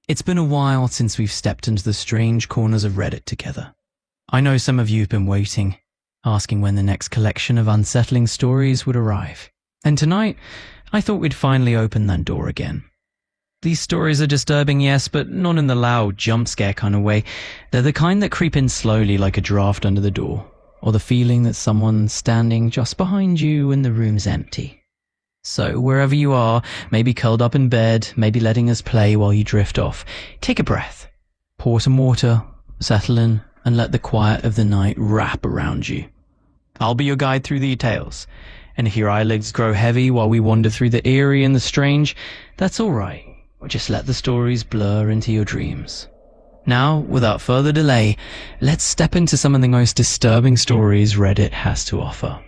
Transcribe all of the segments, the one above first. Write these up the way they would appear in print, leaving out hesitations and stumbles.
It's been a while since we've stepped into the strange corners of Reddit together. I know some of you have been waiting, asking when the next collection of unsettling stories would arrive. And tonight, I thought we'd finally open that door again. These stories are disturbing, yes, but not in the loud jump scare kind of way. They're the kind that creep in slowly like a draft under the door, or the feeling that someone's standing just behind you when the room's empty. So wherever you are, maybe curled up in bed, maybe letting us play while you drift off, take a breath, pour some water, settle in, and let the quiet of the night wrap around you. I'll be your guide through the tales, and if your eyelids grow heavy while we wander through the eerie and the strange, that's alright. Just let the stories blur into your dreams. Now, without further delay, let's step into some of the most disturbing stories Reddit has to offer.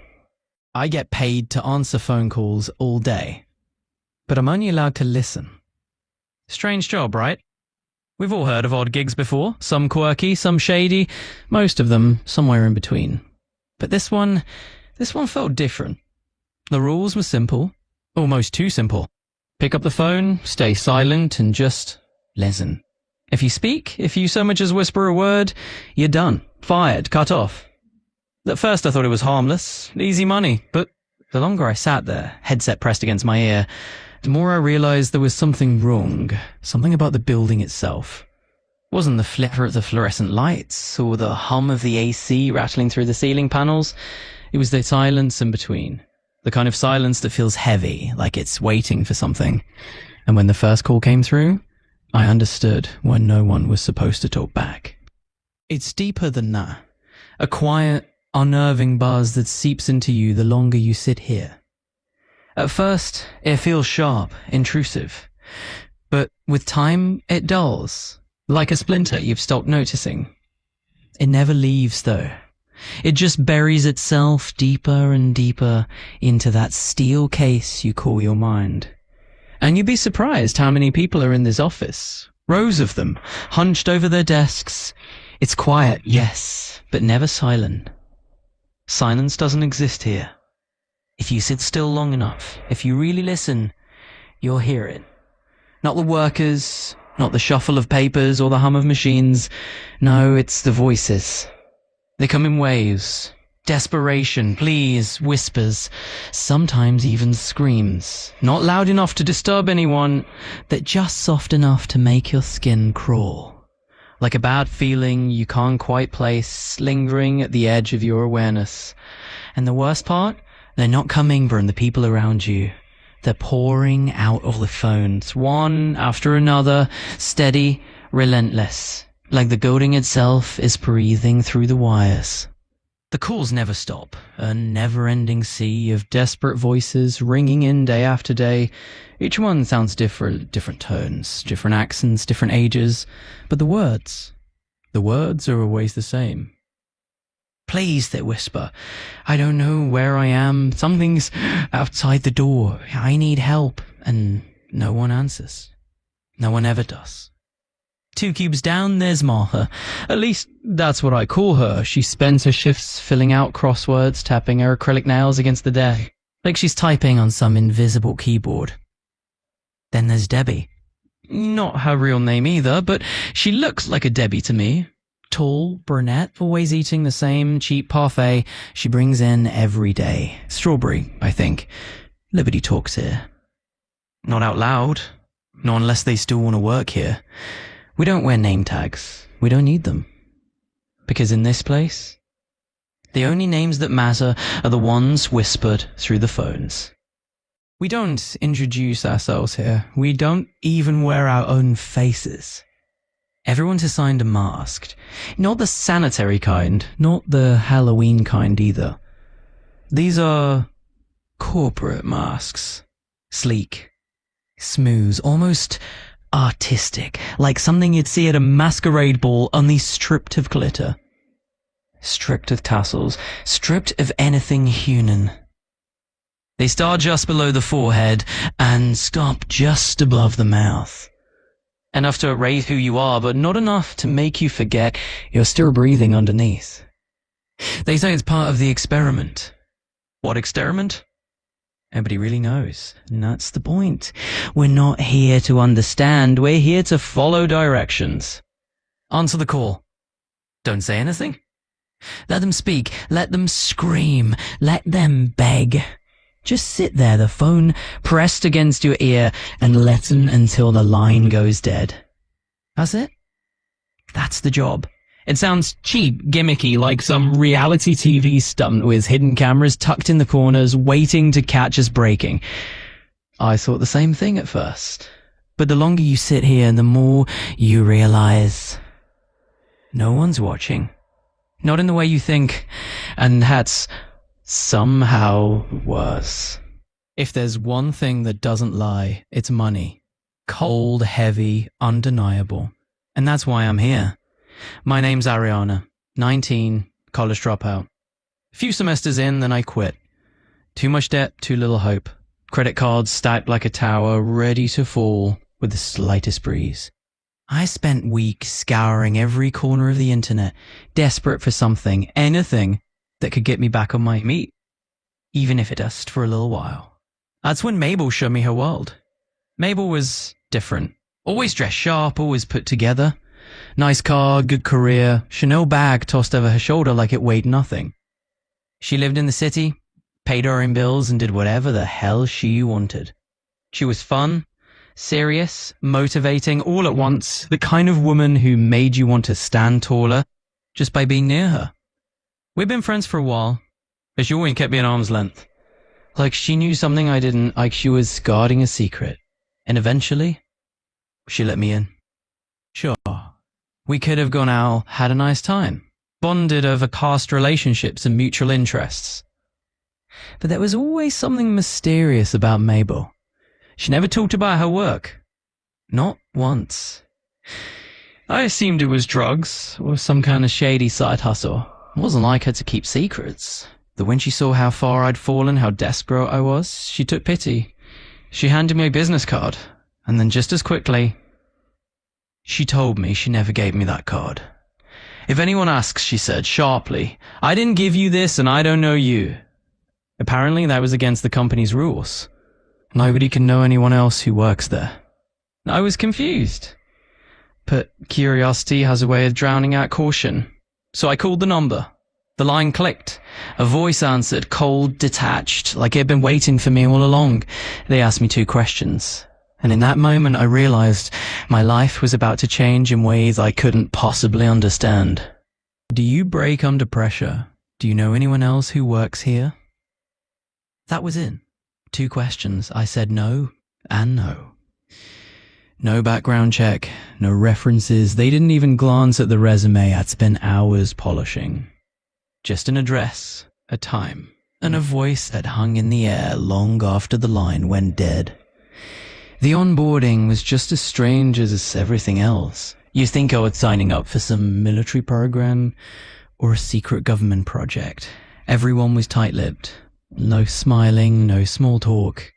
I get paid to answer phone calls all day, but I'm only allowed to listen. Strange job, right? We've all heard of odd gigs before, some quirky, some shady, most of them somewhere in between. But this one felt different. The rules were simple, almost too simple. Pick up the phone, stay silent, and just listen. If you speak, if you so much as whisper a word, you're done, fired, cut off. At first I thought it was harmless, easy money, but the longer I sat there, headset pressed against my ear, the more I realized there was something wrong, something about the building itself. It wasn't the flicker of the fluorescent lights, or the hum of the AC rattling through the ceiling panels. It was the silence in between, the kind of silence that feels heavy, like it's waiting for something. And when the first call came through, I understood when no one was supposed to talk back. It's deeper than that. A quiet, unnerving buzz that seeps into you the longer you sit here. At first, it feels sharp, intrusive. But with time, it dulls. Like a splinter you've stopped noticing. It never leaves, though. It just buries itself deeper and deeper into that steel case you call your mind. And you'd be surprised how many people are in this office. Rows of them, hunched over their desks. It's quiet, yes, but never silent. Silence doesn't exist here. If you sit still long enough, if you really listen, you'll hear it. Not the workers, not the shuffle of papers or the hum of machines. No, it's the voices. They come in waves. Desperation, pleas, whispers, sometimes even screams. Not loud enough to disturb anyone, but just soft enough to make your skin crawl. Like a bad feeling you can't quite place, lingering at the edge of your awareness. And the worst part? They're not coming from the people around you. They're pouring out of the phones, one after another, steady, relentless. Like the building itself is breathing through the wires. The calls never stop, a never-ending sea of desperate voices ringing in day after day. Each one sounds different tones, different accents, different ages, but the words are always the same. Please, they whisper. I don't know where I am. Something's outside the door. I need help. And no one answers. No one ever does. 2 cubes down, there's Martha. At least, that's what I call her. She spends her shifts filling out crosswords, tapping her acrylic nails against the desk, like she's typing on some invisible keyboard. Then there's Debbie. Not her real name either, but she looks like a Debbie to me. Tall, brunette, always eating the same cheap parfait she brings in every day. Strawberry, I think. Liberty talks here. Not out loud. Not unless they still want to work here. We don't wear name tags. We don't need them. Because in this place, the only names that matter are the ones whispered through the phones. We don't introduce ourselves here. We don't even wear our own faces. Everyone's assigned a mask. Not the sanitary kind, not the Halloween kind either. These are corporate masks. Sleek, smooth, almost artistic, like something you'd see at a masquerade ball, only stripped of glitter. Stripped of tassels, stripped of anything human. They start just below the forehead and stop just above the mouth. Enough to erase who you are, but not enough to make you forget you're still breathing underneath. They say it's part of the experiment. What experiment? Nobody really knows. And that's the point. We're not here to understand. We're here to follow directions. Answer the call. Don't say anything. Let them speak. Let them scream. Let them beg. Just sit there, the phone pressed against your ear, and listen until the line goes dead. That's it. That's the job. It sounds cheap, gimmicky, like some reality TV stunt with hidden cameras tucked in the corners, waiting to catch us breaking. I thought the same thing at first. But the longer you sit here, the more you realize no one's watching. Not in the way you think, and that's somehow worse. If there's one thing that doesn't lie, it's money. Cold, heavy, undeniable. And that's why I'm here. My name's Ariana, 19, college dropout. A few semesters in, then I quit. Too much debt, too little hope. Credit cards stacked like a tower, ready to fall with the slightest breeze. I spent weeks scouring every corner of the internet, desperate for something, anything that could get me back on my feet, even if it just for a little while. That's when Mabel showed me her world. Mabel was different. Always dressed sharp, always put together. Nice car, good career, Chanel bag tossed over her shoulder like it weighed nothing. She lived in the city, paid her own bills, and did whatever the hell she wanted. She was fun, serious, motivating, all at once, the kind of woman who made you want to stand taller just by being near her. We'd been friends for a while, but she always kept me at arm's length. Like she knew something I didn't, like she was guarding a secret. And eventually, she let me in. Sure, we could have gone out, had a nice time, bonded over caste relationships and mutual interests. But there was always something mysterious about Mabel. She never talked about her work. Not once. I assumed it was drugs or some kind of shady side hustle. It wasn't like her to keep secrets. But when she saw how far I'd fallen, how desperate I was, she took pity. She handed me a business card, and then just as quickly, she told me she never gave me that card. If anyone asks, she said sharply, I didn't give you this and I don't know you. Apparently that was against the company's rules. Nobody can know anyone else who works there. I was confused. But curiosity has a way of drowning out caution. So I called the number. The line clicked. A voice answered, cold, detached, like it had been waiting for me all along. They asked me 2 questions. And in that moment, I realized my life was about to change in ways I couldn't possibly understand. Do you break under pressure? Do you know anyone else who works here? That was it. 2 questions. I said no and no. No background check, no references. They didn't even glance at the resume I'd spent hours polishing. Just an address, a time, and a voice that hung in the air long after the line went dead. The onboarding was just as strange as everything else. You think I was signing up for some military program or a secret government project. Everyone was tight-lipped. No smiling, no small talk.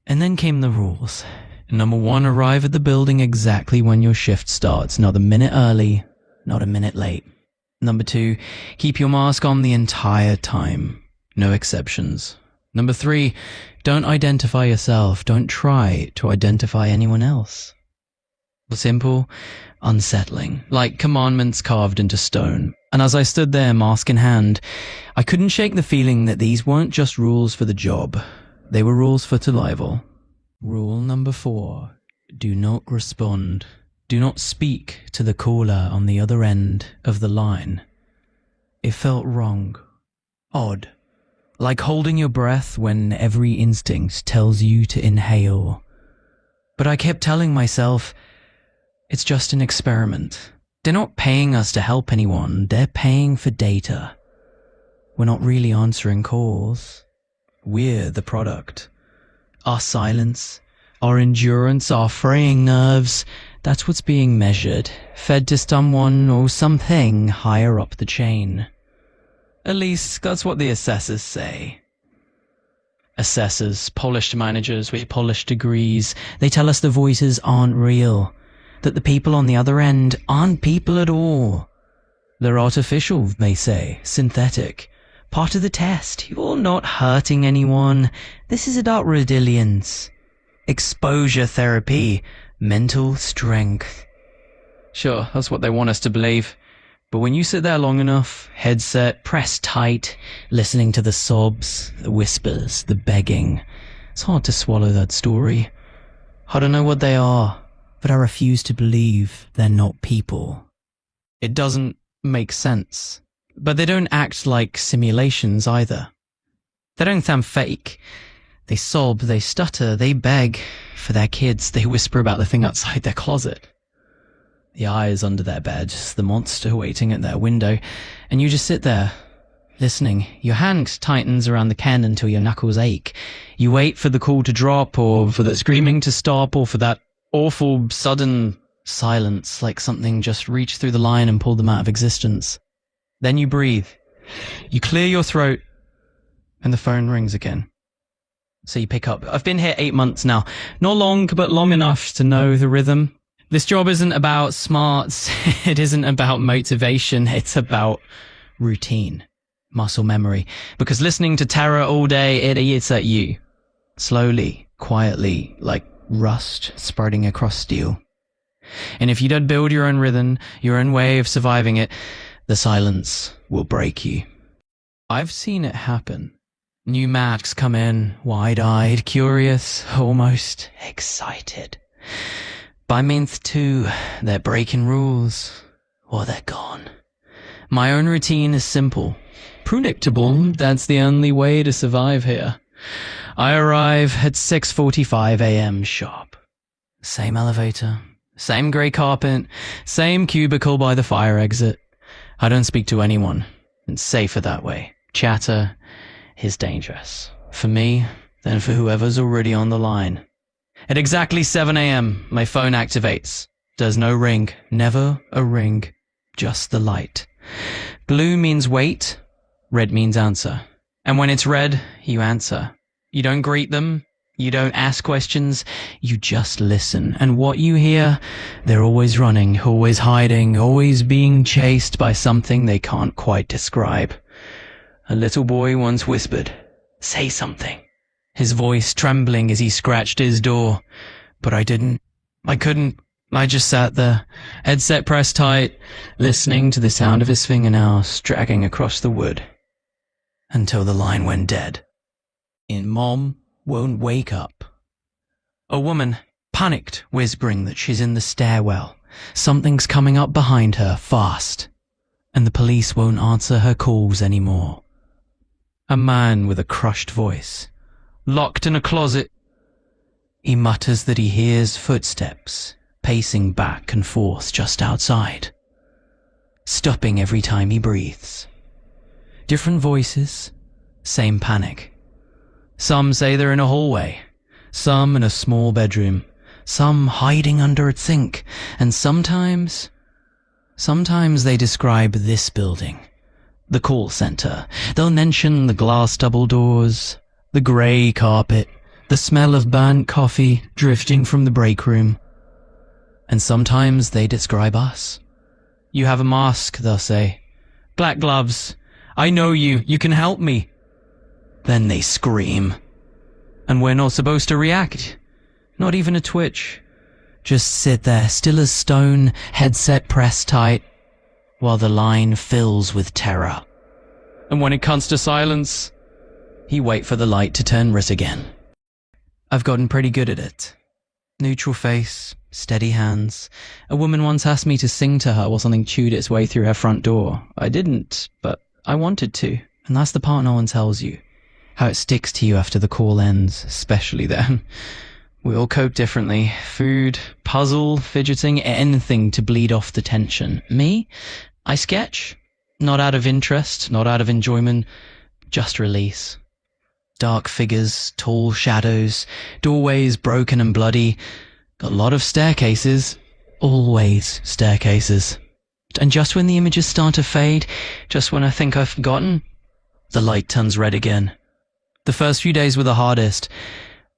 And then came the rules. Number 1, arrive at the building exactly when your shift starts, not a minute early, not a minute late. Number 2, keep your mask on the entire time. No exceptions. Number 3, don't identify yourself. Don't try to identify anyone else. Simple, unsettling, like commandments carved into stone. And as I stood there, mask in hand, I couldn't shake the feeling that these weren't just rules for the job. They were rules for survival. Rule number 4, do not respond. Do not speak to the caller on the other end of the line. It felt wrong, odd, like holding your breath when every instinct tells you to inhale. But I kept telling myself, it's just an experiment. They're not paying us to help anyone, they're paying for data. We're not really answering calls. We're the product. Our silence, our endurance, our fraying nerves, that's what's being measured, fed to someone or something higher up the chain. At least, that's what the assessors say. Assessors, polished managers with polished degrees, they tell us the voices aren't real, that the people on the other end aren't people at all. They're artificial, they say, synthetic, Part of the test. You're not hurting anyone. This is about resilience. Exposure therapy. Mental strength. Sure, that's what they want us to believe. But when you sit there long enough, headset pressed tight, listening to the sobs, the whispers, the begging, it's hard to swallow that story. I don't know what they are, but I refuse to believe they're not people. It doesn't make sense. But they don't act like simulations either. They don't sound fake. They sob, they stutter, they beg for their kids, they whisper about the thing outside their closet. The eyes under their bed, the monster waiting at their window, and you just sit there, listening. Your hand tightens around the Ken until your knuckles ache. You wait for the call to drop, or for the screaming to stop, or for that awful, sudden silence, like something just reached through the line and pulled them out of existence. Then you breathe. You clear your throat, and the phone rings again. So you pick up. I've been here 8 months now. Not long, but long enough to know the rhythm. This job isn't about smarts. It isn't about motivation. It's about routine, muscle memory. Because listening to terror all day, it eats at you. Slowly, quietly, like rust spreading across steel. And if you don't build your own rhythm, your own way of surviving it, the silence will break you. I've seen it happen. New Macs come in, wide-eyed, curious, almost excited. By month 2, they're breaking rules, or they're gone. My own routine is simple. Predictable, that's the only way to survive here. I arrive at 6:45 a.m. sharp. Same elevator, same grey carpet, same cubicle by the fire exit. I don't speak to anyone. It's safer that way. Chatter is dangerous. For me, than for whoever's already on the line. At exactly 7 a.m., my phone activates. There's no ring. Never a ring. Just the light. Blue means wait. Red means answer. And when it's red, you answer. You don't greet them. You don't ask questions. You just listen. And what you hear, they're always running, always hiding, always being chased by something they can't quite describe. A little boy once whispered, "Say something." His voice trembling as he scratched his door. But I didn't. I couldn't. I just sat there, headset pressed tight, listening to the sound of his fingernails dragging across the wood. Until the line went dead. And Mom won't wake up. A woman, panicked, whispering that she's in the stairwell. Something's coming up behind her, fast. And the police won't answer her calls anymore. A man with a crushed voice, locked in a closet. He mutters that he hears footsteps, pacing back and forth just outside, stopping every time he breathes. Different voices, same panic. Some say they're in a hallway, some in a small bedroom, some hiding under a sink, and sometimes they describe this building, the call center. They'll mention the glass double doors, the grey carpet, the smell of burnt coffee drifting from the break room. And sometimes they describe us. "You have a mask," they'll say. "Black gloves. I know you. You can help me." Then they scream. And we're not supposed to react. Not even a twitch. Just sit there, still as stone, headset pressed tight, while the line fills with terror. And when it comes to silence, you wait for the light to turn red again. I've gotten pretty good at it. Neutral face, steady hands. A woman once asked me to sing to her while something chewed its way through her front door. I didn't, but I wanted to. And that's the part no one tells you. How it sticks to you after the call ends, especially then. We all cope differently. Food, puzzle, fidgeting, anything to bleed off the tension. Me? I sketch. Not out of interest, not out of enjoyment, just release. Dark figures, tall shadows, doorways broken and bloody. A lot of staircases. Always staircases. And just when the images start to fade, just when I think I've forgotten, the light turns red again. The first few days were the hardest,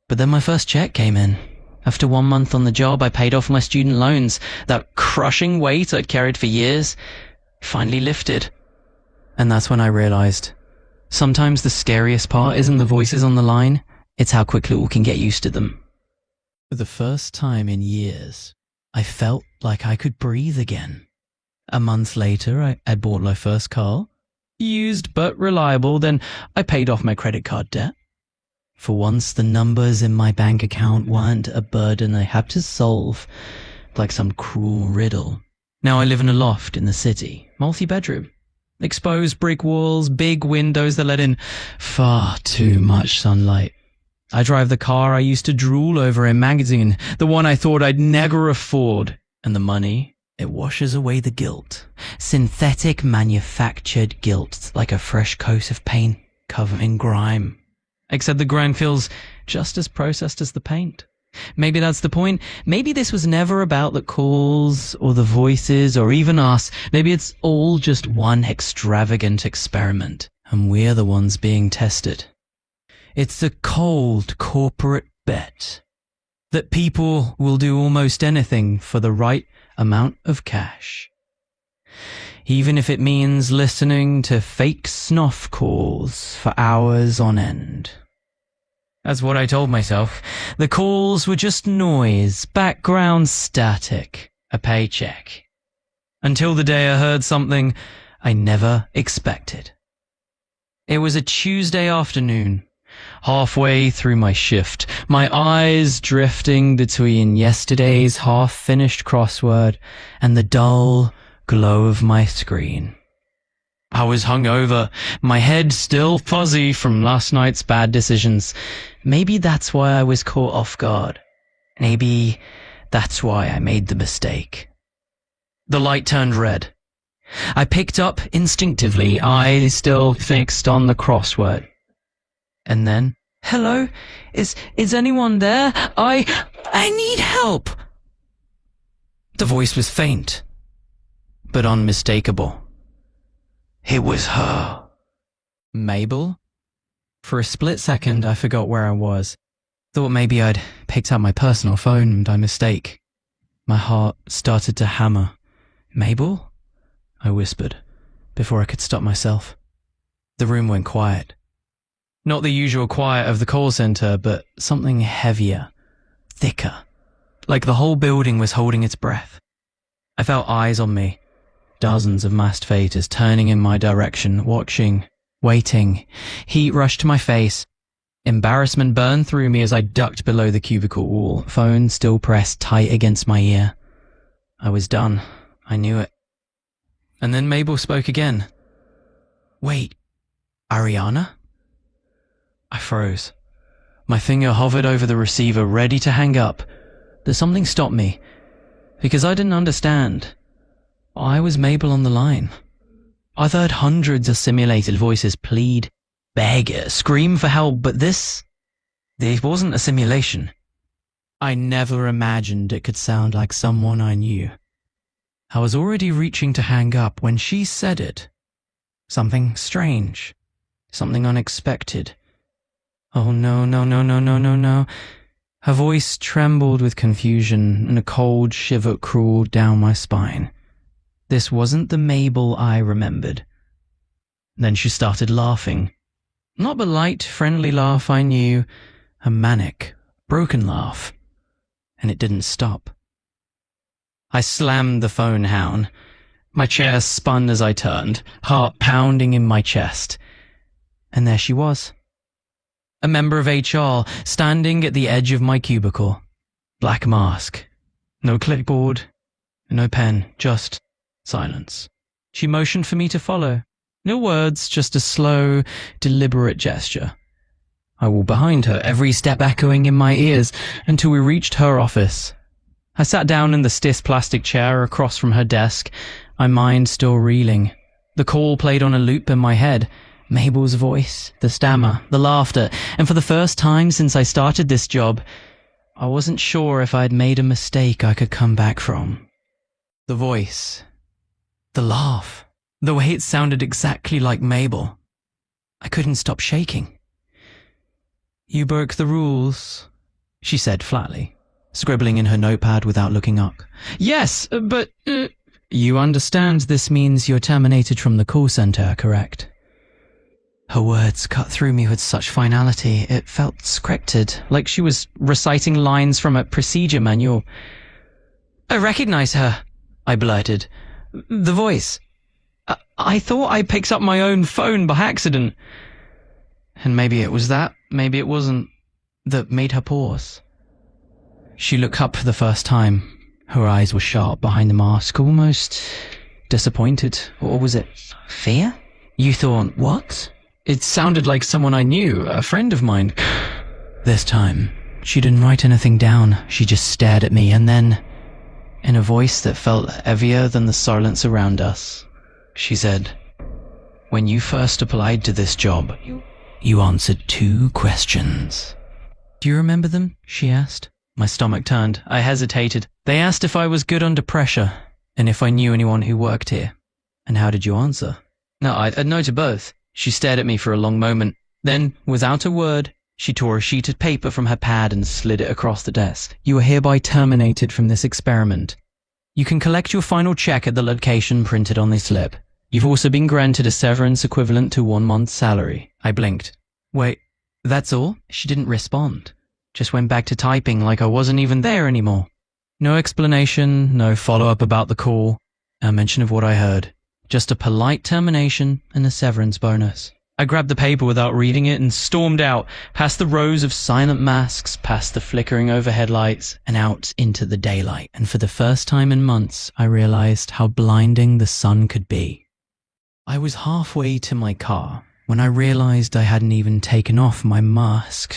but then my first check came in. After 1 month on the job, I paid off my student loans. That crushing weight I'd carried for years finally lifted. And that's when I realized Sometimes the scariest part isn't the voices on the line, it's how quickly we can get used to them. For the first time in years, I felt like I could breathe again. A month later, I bought my first car. Used but reliable, then I paid off my credit card debt. For once, the numbers in my bank account weren't a burden I had to solve, like some cruel riddle. Now I live in a loft in the city, multi-bedroom. Exposed brick walls, big windows that let in far too much sunlight. I drive the car I used to drool over in magazine, the one I thought I'd never afford. And the money, it washes away the guilt. Synthetic manufactured guilt, like a fresh coat of paint covered in grime. Except the grime feels just as processed as the paint. Maybe that's the point. Maybe this was never about the calls or the voices or even us. Maybe it's all just one extravagant experiment, and we're the ones being tested. It's the cold corporate bet that people will do almost anything for the right amount of cash. Even if it means listening to fake snuff calls for hours on end. That's what I told myself. The calls were just noise, background static, a paycheck. Until the day I heard something I never expected. It was a Tuesday afternoon, halfway through my shift, my eyes drifting between yesterday's half-finished crossword and the dull glow of my screen. I was hungover, my head still fuzzy from last night's bad decisions. Maybe that's why I was caught off guard. Maybe that's why I made the mistake. The light turned red. I picked up instinctively, eyes still fixed on the crossword. And then, "Hello? Is anyone there? I need help." The voice was faint, but unmistakable. It was her. Mabel? For a split second, I forgot where I was. Thought maybe I'd picked up my personal phone by mistake. My heart started to hammer. "Mabel?" I whispered, before I could stop myself. The room went quiet. Not the usual quiet of the call center, but something heavier, thicker, like the whole building was holding its breath. I felt eyes on me. Dozens of masked faces turning in my direction, watching, waiting. Heat rushed to my face. Embarrassment burned through me as I ducked below the cubicle wall, phone still pressed tight against my ear. I was done. I knew it. And then Mabel spoke again. "Wait, Ariana?" I froze. My finger hovered over the receiver, ready to hang up. But something stopped me, because I didn't understand. I was Mabel on the line. I've heard hundreds of simulated voices plead, beg, scream for help, but this wasn't a simulation. I never imagined it could sound like someone I knew. I was already reaching to hang up when she said it. Something strange. Something unexpected. Oh no, no, no, no, no, no, no. Her voice trembled with confusion, and a cold shiver crawled down my spine. This wasn't the Mabel I remembered. Then she started laughing. Not the light, friendly laugh I knew, a manic, broken laugh. And it didn't stop. I slammed the phone down. My chair spun as I turned, heart pounding in my chest. And there she was. A member of HR, standing at the edge of my cubicle. Black mask. No clipboard. No pen, just silence. She motioned for me to follow. No words, just a slow, deliberate gesture. I walked behind her, every step echoing in my ears, until we reached her office. I sat down in the stiff plastic chair across from her desk, my mind still reeling. The call played on a loop in my head. Mabel's voice, the stammer, the laughter, and for the first time since I started this job, I wasn't sure if I'd made a mistake I could come back from. The voice. The laugh. The way it sounded exactly like Mabel. I couldn't stop shaking. "You broke the rules," she said flatly, scribbling in her notepad without looking up. "Yes, but... You understand this means you're terminated from the call center, correct?" Her words cut through me with such finality, it felt scripted, like she was reciting lines from a procedure manual. "I recognize her," I blurted. "The voice. I thought I picked up my own phone by accident." And maybe it was that, maybe it wasn't, that made her pause. She looked up for the first time. Her eyes were sharp behind the mask, almost disappointed. Or was it fear? "You thought what?" It sounded like someone I knew, a friend of mine. This time, she didn't write anything down. She just stared at me, and then, in a voice that felt heavier than the silence around us, she said, "When you first applied to this job, you answered 2 questions. "Do you remember them?" she asked. My stomach turned. I hesitated. "They asked if I was good under pressure, and if I knew anyone who worked here." "And how did you answer?" "No, I'd no to both." She stared at me for a long moment. Then, without a word, she tore a sheet of paper from her pad and slid it across the desk. "You are hereby terminated from this experiment. You can collect your final check at the location printed on this slip. You've also been granted a severance equivalent to 1 month's salary." I blinked. "Wait, that's all?" She didn't respond. Just went back to typing like I wasn't even there anymore. No explanation, no follow-up about the call, no mention of what I heard. Just a polite termination and a severance bonus. I grabbed the paper without reading it and stormed out, past the rows of silent masks, past the flickering overhead lights, and out into the daylight. And for the first time in months, I realized how blinding the sun could be. I was halfway to my car when I realized I hadn't even taken off my mask.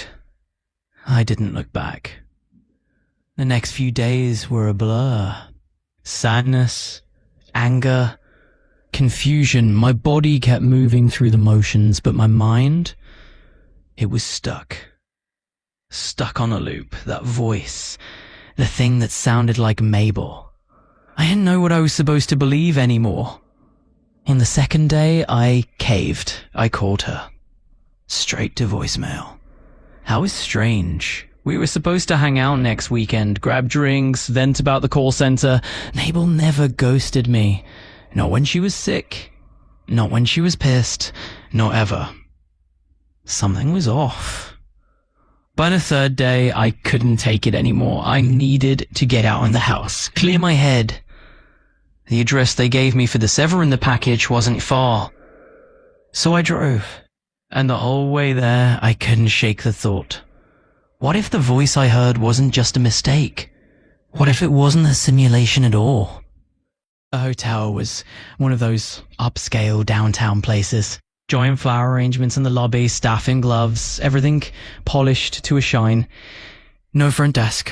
I didn't look back. The next few days were a blur. Sadness, anger, confusion. My body kept moving through the motions, but my mind, it was stuck. Stuck on a loop. That voice, the thing that sounded like Mabel. I didn't know what I was supposed to believe anymore. On the second day, I caved. I called her. Straight to voicemail. That was strange. We were supposed to hang out next weekend, grab drinks, vent about the call center. Mabel never ghosted me. Not when she was sick. Not when she was pissed. Not ever. Something was off. By the third day, I couldn't take it anymore. I needed to get out of the house, clear my head. The address they gave me for the sever in the package wasn't far. So I drove. And the whole way there, I couldn't shake the thought. What if the voice I heard wasn't just a mistake? What if it wasn't a simulation at all? The hotel was one of those upscale downtown places. Giant flower arrangements in the lobby, staff in gloves, everything polished to a shine. No front desk,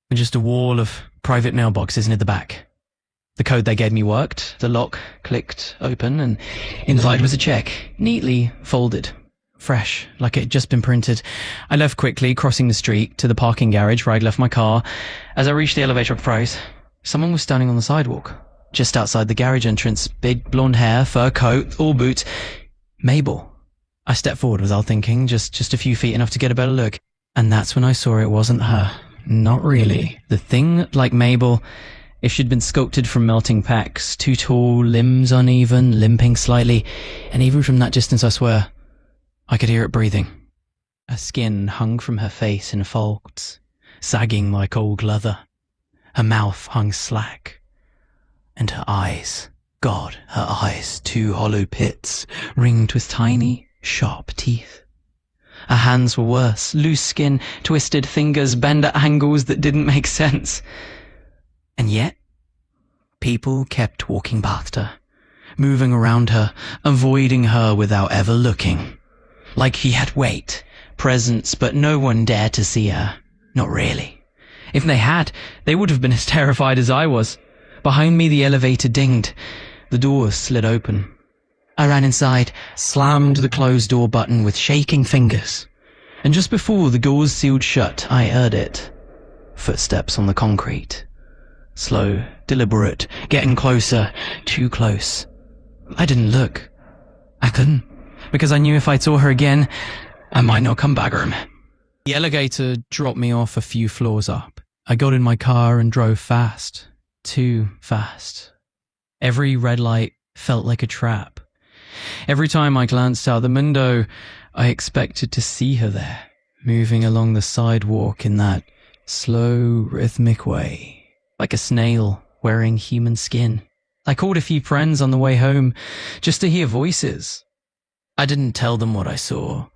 and just a wall of private mailboxes near the back. The code they gave me worked. The lock clicked open, and inside was a check, neatly folded. Fresh, like it had just been printed. I left quickly, crossing the street to the parking garage where I'd left my car. As I reached the elevator approach, someone was standing on the sidewalk. Just outside the garage entrance, big blonde hair, fur coat, all boots. Mabel. I stepped forward without thinking, just a few feet, enough to get a better look. And that's when I saw it wasn't her. Not really. The thing, like Mabel, if she'd been sculpted from melting packs, too tall, limbs uneven, limping slightly, and even from that distance, I swear, I could hear it breathing. Her skin hung from her face in folds, sagging like old leather. Her mouth hung slack. And her eyes, God, her eyes, 2 hollow pits, ringed with tiny, sharp teeth. Her hands were worse, loose skin, twisted fingers, bent at angles that didn't make sense. And yet, people kept walking past her, moving around her, avoiding her without ever looking. Like he had weight, presence, but no one dared to see her. Not really. If they had, they would have been as terrified as I was. Behind me, the elevator dinged. The door slid open. I ran inside, slammed the closed door button with shaking fingers. And just before the doors sealed shut, I heard it. Footsteps on the concrete. Slow, deliberate, getting closer, too close. I didn't look. I couldn't, because I knew if I saw her again, I might not come back home. The elevator dropped me off a few floors up. I got in my car and drove fast. Too fast. Every red light felt like a trap. Every time I glanced out the window, I expected to see her there, moving along the sidewalk in that slow, rhythmic way, like a snail wearing human skin. I called a few friends on the way home just to hear voices. I didn't tell them what I saw.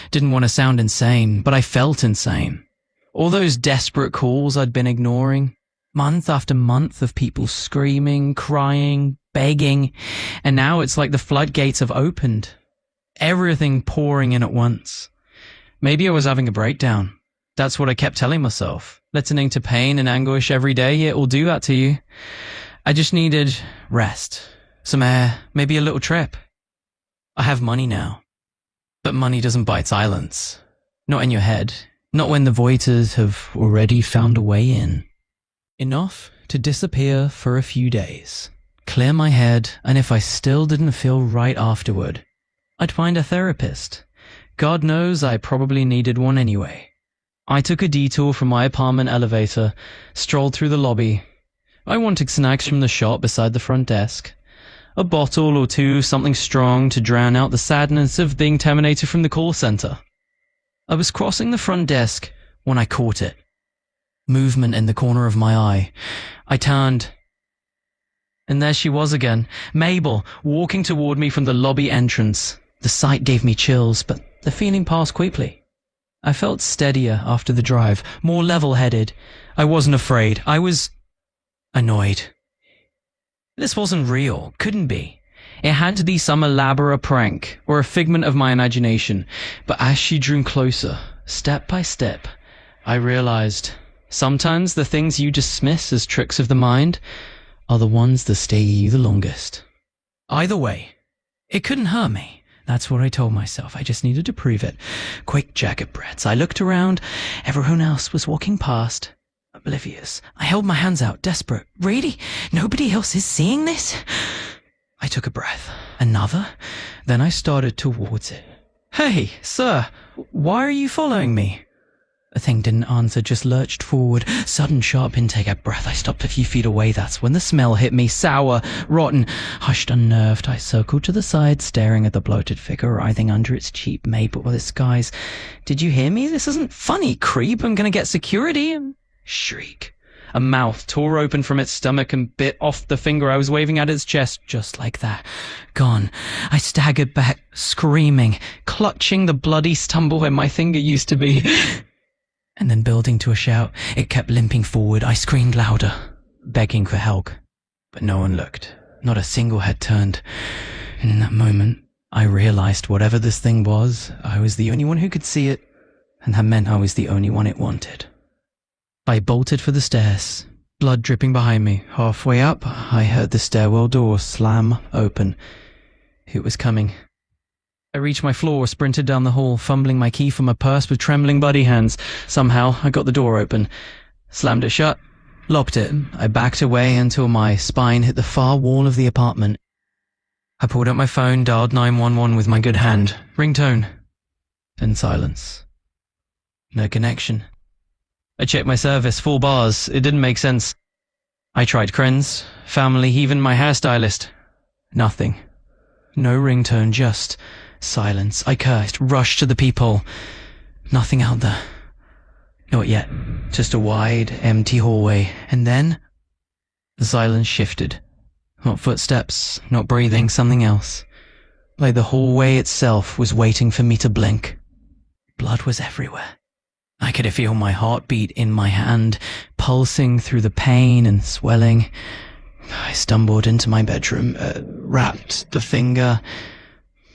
Didn't want to sound insane, but I felt insane. All those desperate calls I'd been ignoring, month after month of people screaming, crying, begging, and now it's like the floodgates have opened. Everything pouring in at once. Maybe I was having a breakdown. That's what I kept telling myself. Listening to pain and anguish every day, it will do that to you. I just needed rest, some air, maybe a little trip. I have money now. But money doesn't buy silence. Not in your head. Not when the voices have already found a way in. Enough to disappear for a few days. Clear my head, and if I still didn't feel right afterward, I'd find a therapist. God knows I probably needed one anyway. I took a detour from my apartment elevator, strolled through the lobby. I wanted snacks from the shop beside the front desk. A bottle or two, something strong to drown out the sadness of being terminated from the call center. I was crossing the front desk when I caught it. Movement in the corner of my eye. I turned. And there she was again, Mabel, walking toward me from the lobby entrance. The sight gave me chills, but the feeling passed quickly. I felt steadier after the drive, more level-headed. I wasn't afraid. I was annoyed. This wasn't real. Couldn't be. It had to be some elaborate prank or a figment of my imagination. But as she drew closer, step by step, I realized sometimes the things you dismiss as tricks of the mind are the ones that stay you the longest. Either way, it couldn't hurt me. That's what I told myself. I just needed to prove it. Quick jagged breaths. I looked around. Everyone else was walking past. Oblivious. I held my hands out, desperate. Really? Nobody else is seeing this? I took a breath. Another. Then I started towards it. Hey, sir, why are you following me? The thing didn't answer, just lurched forward. Sudden sharp intake of breath. I stopped a few feet away. That's when the smell hit me. Sour, rotten. Hushed, unnerved, I circled to the side, staring at the bloated figure writhing under its cheap Maple disguise. Did you hear me? This isn't funny, creep. I'm gonna get security. Shriek. A mouth tore open from its stomach and bit off the finger I was waving at its chest, just like that. Gone. I staggered back, screaming, clutching the bloody stumble where my finger used to be. And then building to a shout, it kept limping forward. I screamed louder, begging for help. But no one looked. Not a single head turned. And in that moment, I realized whatever this thing was, I was the only one who could see it, and that meant I was the only one it wanted. I bolted for the stairs, blood dripping behind me. Halfway up, I heard the stairwell door slam open. It was coming. I reached my floor, sprinted down the hall, fumbling my key from my purse with trembling bloody hands. Somehow, I got the door open, slammed it shut, locked it. I backed away until my spine hit the far wall of the apartment. I pulled out my phone, dialed 911 with my good hand. Ringtone. Then silence. No connection. I checked my service, 4 bars. It didn't make sense. I tried friends, family, even my hairstylist. Nothing. No ringtone, just silence. I cursed, rushed to the peephole. Nothing out there. Not yet. Just a wide, empty hallway. And then the silence shifted. Not footsteps, not breathing, something else. Like the hallway itself was waiting for me to blink. Blood was everywhere. I could feel my heartbeat in my hand, pulsing through the pain and swelling. I stumbled into my bedroom, wrapped the finger,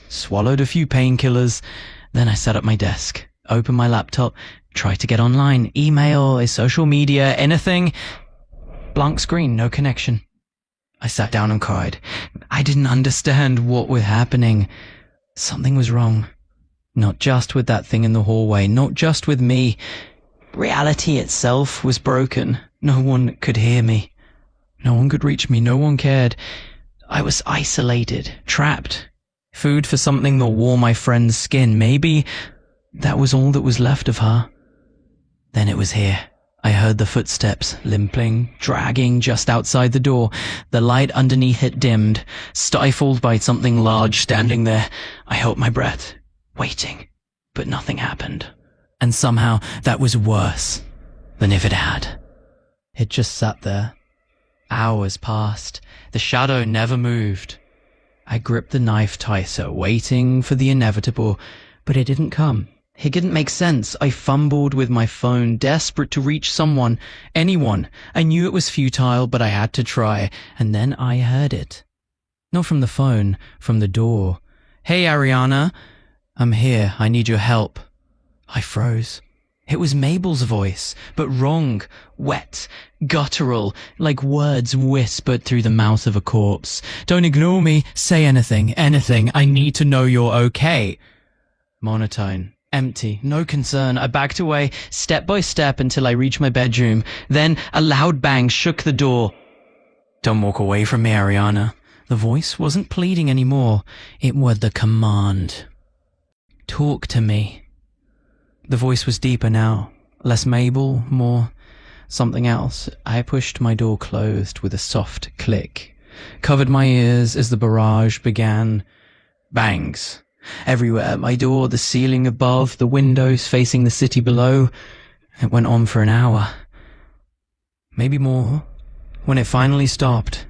swallowed a few painkillers. Then I sat at my desk, opened my laptop, tried to get online, email, social media, anything. Blank screen, no connection. I sat down and cried. I didn't understand what was happening. Something was wrong. Not just with that thing in the hallway, not just with me. Reality itself was broken. No one could hear me. No one could reach me. No one cared. I was isolated, trapped. Food for something that wore my friend's skin. Maybe that was all that was left of her. Then it was here. I heard the footsteps, limping, dragging just outside the door. The light underneath it dimmed, stifled by something large standing there. I held my breath, waiting, but nothing happened. And somehow that was worse than if it had. It just sat there. Hours passed. The shadow never moved. I gripped the knife tighter, waiting for the inevitable, but it didn't come. It didn't make sense. I fumbled with my phone, desperate to reach someone, anyone. I knew it was futile, but I had to try, and then I heard it. Not from the phone, from the door. "Hey, Ariana. I'm here. I need your help." I froze. It was Mabel's voice, but wrong, wet, guttural, like words whispered through the mouth of a corpse. "Don't ignore me. Say anything, anything. I need to know you're okay." Monotone. Empty, no concern. I backed away, step by step, until I reached my bedroom. Then a loud bang shook the door. "Don't walk away from me, Ariana." The voice wasn't pleading anymore. It was the command. "Talk to me." The voice was deeper now. Less Mabel, more something else. I pushed my door closed with a soft click. Covered my ears as the barrage began. Bangs. Everywhere, my door, the ceiling above, the windows facing the city below. It went on for an hour. Maybe more. When it finally stopped,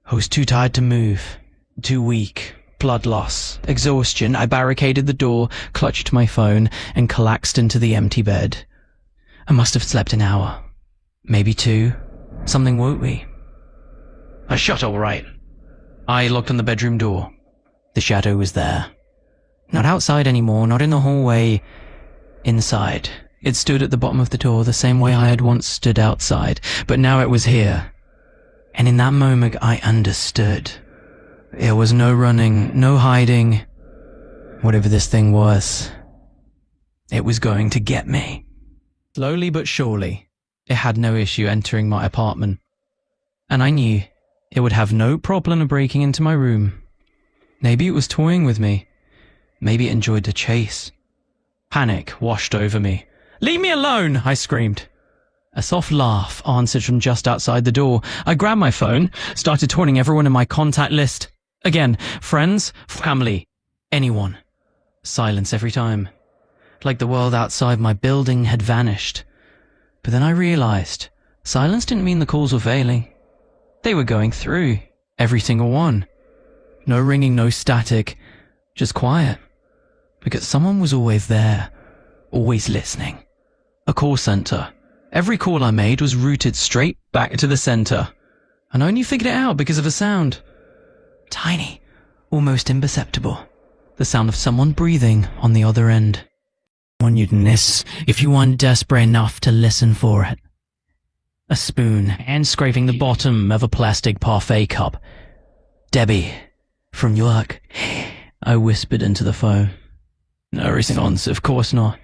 I was too tired to move, too weak. Blood loss, exhaustion. I barricaded the door, clutched my phone, and collapsed into the empty bed. I must have slept an hour. Maybe 2. Something woke me. I shut all right. I locked on the bedroom door. The shadow was there. Not outside anymore, not in the hallway. Inside. It stood at the bottom of the door the same way I had once stood outside, but now it was here. And in that moment I understood. There was no running, no hiding. Whatever this thing was, it was going to get me. Slowly but surely, it had no issue entering my apartment. And I knew it would have no problem breaking into my room. Maybe it was toying with me. Maybe it enjoyed the chase. Panic washed over me. "Leave me alone!" I screamed. A soft laugh answered from just outside the door. I grabbed my phone, started calling everyone in my contact list. Again, friends, family, anyone. Silence every time. Like the world outside my building had vanished. But then I realized, silence didn't mean the calls were failing. They were going through, every single one. No ringing, no static, just quiet. Because someone was always there, always listening. A call center. Every call I made was routed straight back to the center. And I only figured it out because of a sound. Tiny, almost imperceptible. The sound of someone breathing on the other end. "Want you to this if you weren't desperate enough to listen for it." A spoon, hand scraping the bottom of a plastic parfait cup. "Debbie, from work," I whispered into the phone. No response, of course not.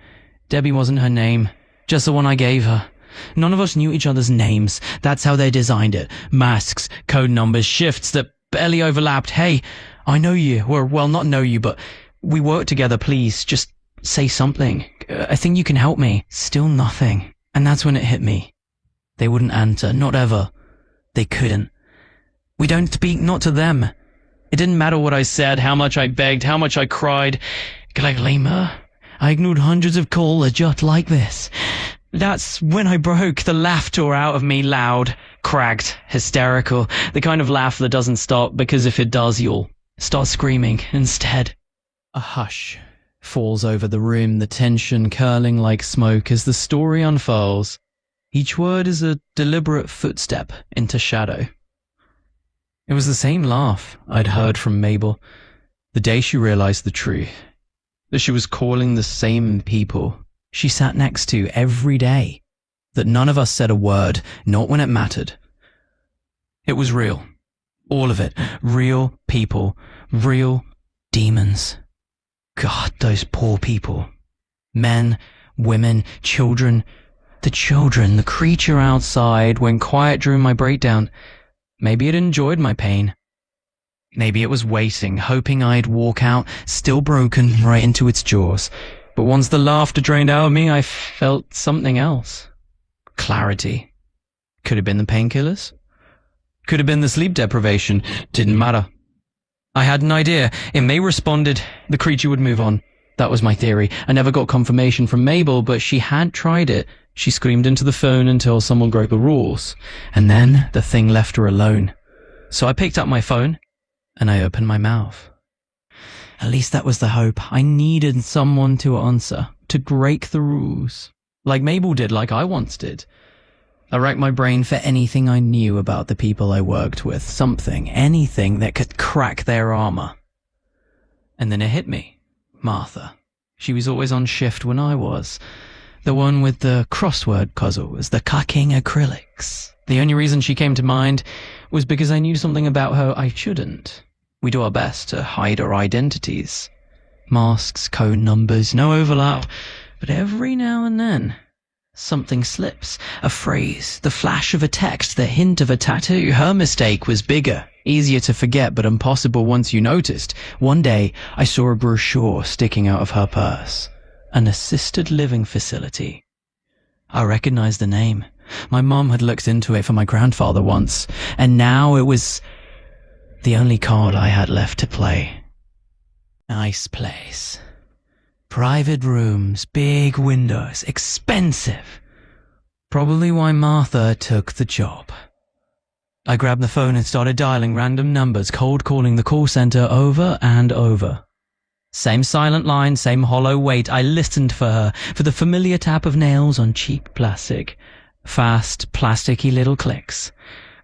Debbie wasn't her name, just the one I gave her. None of us knew each other's names. That's how they designed it. Masks, code numbers, shifts that barely overlapped. "Hey, I know you." Or, well, not know you, but we work together, please. Just say something. I think you can help me. Still nothing. And that's when it hit me. They wouldn't answer, not ever. They couldn't. We don't speak, not to them. It didn't matter what I said, how much I begged, how much I cried. Glima, I ignored hundreds of calls just like this. That's when I broke, the laughter out of me, loud, cracked, hysterical, the kind of laugh that doesn't stop because if it does, you'll start screaming instead. A hush falls over the room, the tension curling like smoke as the story unfurls. Each word is a deliberate footstep into shadow. It was the same laugh I'd heard from Mabel the day she realized the truth, that she was calling the same people she sat next to every day, that none of us said a word, not when it mattered. It was real. All of it. Real people. Real demons. God, those poor people. Men, women, children. The children, the creature outside when quiet drew my breakdown. Maybe it enjoyed my pain. Maybe it was waiting, hoping I'd walk out, still broken, right into its jaws. But once the laughter drained out of me, I felt something else. clarity. Could have been the painkillers. Could have been the sleep deprivation. Didn't matter. I had an idea. If May responded, the creature would move on. That was my theory. I never got confirmation from Mabel, but she had tried it. She screamed into the phone until someone broke the rules. And then the thing left her alone. So I picked up my phone, and I opened my mouth. At least that was the hope. I needed someone to answer, to break the rules. Like Mabel did, like I once did. I racked my brain for anything I knew about the people I worked with. Anything that could crack their armor. And then it hit me. Martha. She was always on shift when I was. The one with the crossword puzzles, the cucking acrylics. The only reason she came to mind was because I knew something about her I shouldn't. We do our best to hide our identities. Masks, code numbers, no overlap. But every now and then, something slips. A phrase, the flash of a text, the hint of a tattoo. Her mistake was bigger. Easier to forget, but impossible once you noticed. One day, I saw a brochure sticking out of her purse. An assisted living facility. I recognized the name. My mom had looked into it for my grandfather once, and now it was the only card I had left to play. Nice place. Private rooms, big windows, expensive. Probably why Martha took the job. I grabbed the phone and started dialing random numbers, cold calling the call center over and over. Same silent line, same hollow wait. I listened for her, for the familiar tap of nails on cheap plastic. Fast, plasticky little clicks.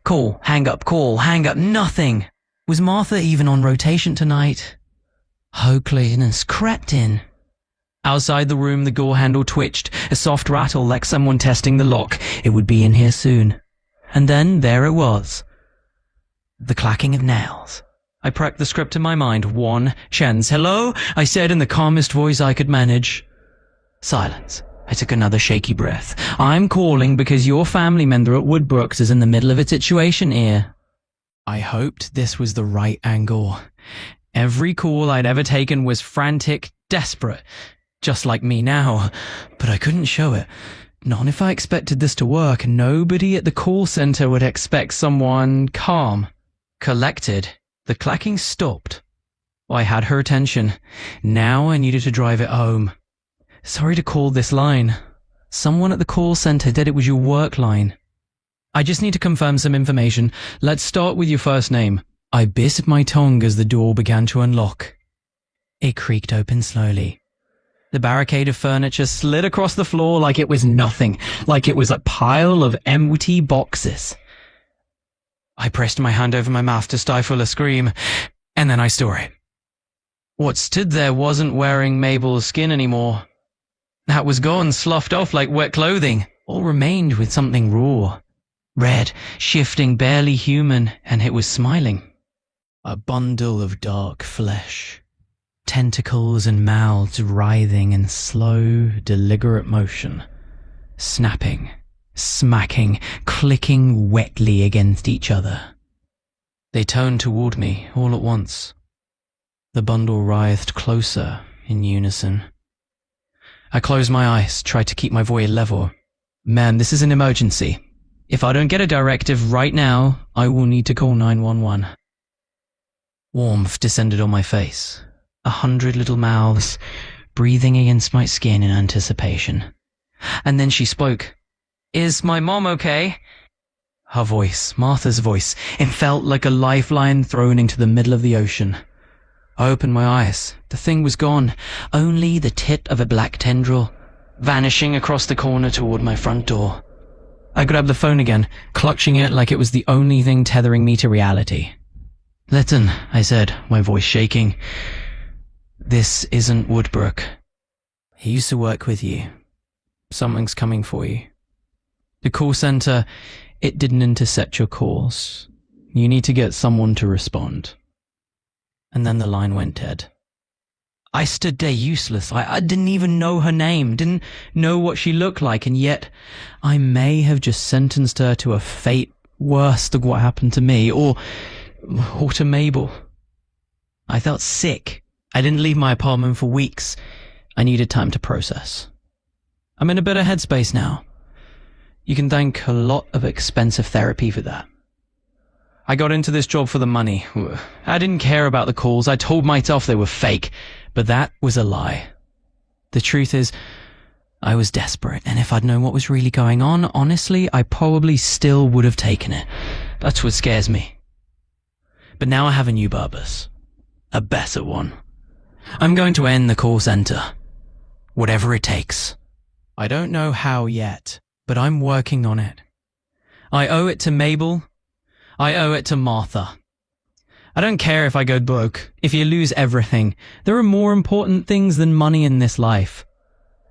Call, hang up, nothing. Was Martha even on rotation tonight? Hopelessness crept in. Outside the room, the door handle twitched, a soft rattle like someone testing the lock. It would be in here soon. And then there it was. The clacking of nails. I prepped the script in my mind. One chance. Hello? I said in the calmest voice I could manage. Silence. I took another shaky breath. I'm calling because your family member at Woodbrooks is in the middle of a situation here. I hoped this was the right angle. Every call I'd ever taken was frantic, desperate. Just like me now. But I couldn't show it. Not if I expected this to work. Nobody at the call center would expect someone calm, collected. The clacking stopped. I had her attention. Now I needed to drive it home. Sorry to call this line. Someone at the call center said it was your work line. I just need to confirm some information. Let's start with your first name. I bit my tongue as the door began to unlock. It creaked open slowly. The barricade of furniture slid across the floor like it was nothing, like it was a pile of empty boxes. I pressed my hand over my mouth to stifle a scream, and then I saw it. What stood there wasn't wearing Mabel's skin anymore. That was gone, sloughed off like wet clothing. All remained with something raw, red, shifting, barely human, and it was smiling. A bundle of dark flesh. Tentacles and mouths writhing in slow, deliberate motion. Snapping, smacking, clicking wetly against each other. They turned toward me all at once. The bundle writhed closer in unison. I closed my eyes, tried to keep my voice level. Man, this is an emergency. If I don't get a directive right now, I will need to call 911. Warmth descended on my face. 100 little mouths, breathing against my skin in anticipation. And then she spoke. Is my mom okay? Her voice, Martha's voice, it felt like a lifeline thrown into the middle of the ocean. I opened my eyes. The thing was gone. Only the tip of a black tendril, vanishing across the corner toward my front door. I grabbed the phone again, clutching it like it was the only thing tethering me to reality. Listen, I said, my voice shaking. This isn't Woodbrook. He used to work with you. Something's coming for you. The call center, it didn't intercept your calls. You need to get someone to respond. And then the line went dead. I stood there useless. I didn't even know her name, didn't know what she looked like, and yet I may have just sentenced her to a fate worse than what happened to me, or to Mabel. I felt sick. I didn't leave my apartment for weeks. I needed time to process. I'm in a better headspace now. You can thank a lot of expensive therapy for that. I got into this job for the money. I didn't care about the calls. I told myself they were fake, but that was a lie. The truth is, I was desperate, and if I'd known what was really going on, honestly, I probably still would have taken it. That's what scares me. But now I have a new purpose. A better one. I'm going to end the call center. Whatever it takes. I don't know how yet, but I'm working on it. I owe it to Mabel. I owe it to Martha. I don't care if I go broke, if you lose everything. There are more important things than money in this life.